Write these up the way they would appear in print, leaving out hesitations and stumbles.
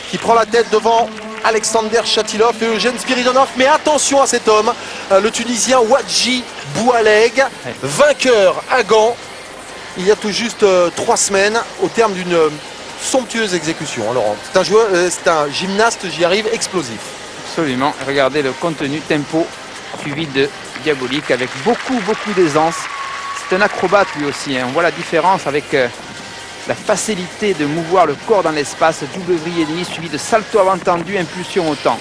qui prend la tête devant Alexander Chatilov et Eugène Spiridonov. Mais attention à cet homme, le Tunisien Wadji Boualeg, vainqueur à Gand il y a tout juste 3 semaines au terme d'une somptueuse exécution. Laurent, c'est un gymnaste, j'y arrive, explosif. Absolument. Regardez le contenu, tempo suivi de diabolique avec beaucoup d'aisance. C'est un acrobate lui aussi, hein. On voit la différence avec la facilité de mouvoir le corps dans l'espace, double vrille et demi suivi de salto avant tendu, impulsion au temps.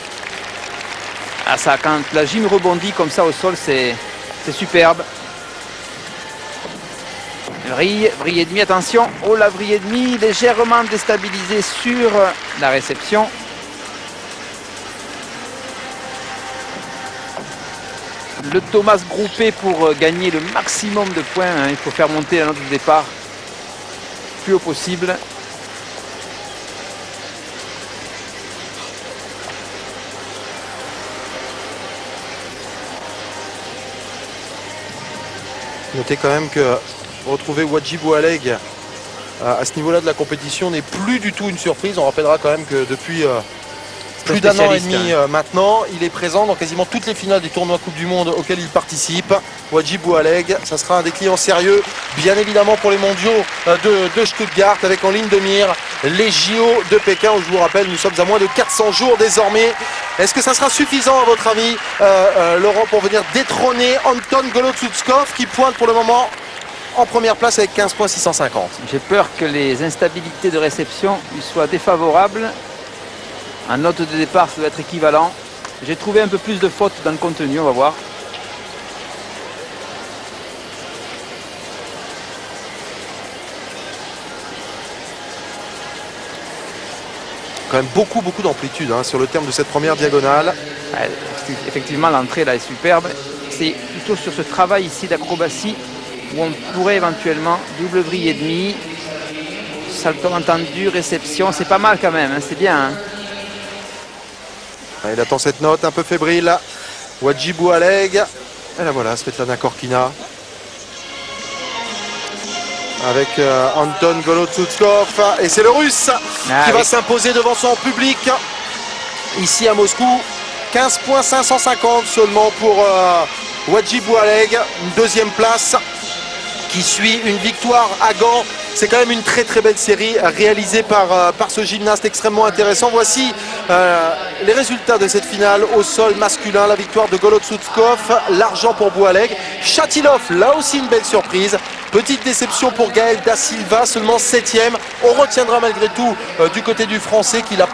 Ah, ça, quand la gym rebondit comme ça au sol, c'est superbe. Vrille et demi, attention. Oh, la vrille et demi légèrement déstabilisée sur la réception. Le Thomas groupé pour gagner le maximum de points, hein. Il faut faire monter la note de départ plus haut possible. Notez quand même que retrouver Wadji Boualeg à ce niveau-là de la compétition n'est plus du tout une surprise. On rappellera quand même que depuis plus d'un an et demi maintenant, il est présent dans quasiment toutes les finales des tournois Coupe du Monde auxquels il participe. Wadji Boualeg, ça sera un des clients sérieux, bien évidemment pour les mondiaux de Stuttgart, avec en ligne de mire les JO de Pékin, où je vous rappelle, nous sommes à moins de 400 jours désormais. Est-ce que ça sera suffisant à votre avis, Laurent, pour venir détrôner Anton Golotsoutskov, qui pointe pour le moment en première place avec 15 points 650? J'ai peur que les instabilités de réception lui soient défavorables. En note de départ, ça doit être équivalent. J'ai trouvé un peu plus de fautes dans le contenu, on va voir. Quand même beaucoup d'amplitude sur le terme de cette première diagonale. Ouais, effectivement, l'entrée là est superbe. C'est plutôt sur ce travail ici d'acrobatie où on pourrait éventuellement double vrille et demi, salto entendu, réception. C'est pas mal quand même, hein, c'est bien. Hein. Il attend cette note un peu fébrile. Wadji Boualeg. Et là voilà, Svetlana Korkina. Avec Anton Golotsoutskov. Et c'est le Russe qui va s'imposer devant son public ici à Moscou. 15 points 550 seulement pour Wadji Boualeg. Une deuxième place qui suit une victoire à Gand. C'est quand même une très belle série réalisée par ce gymnaste extrêmement intéressant. Voici les résultats de cette finale au sol masculin. La victoire de Golotsoutskov, l'argent pour Boualeg. Chatilov, là aussi une belle surprise. Petite déception pour Gaël Da Silva, seulement 7e. On retiendra malgré tout du côté du français qu'il a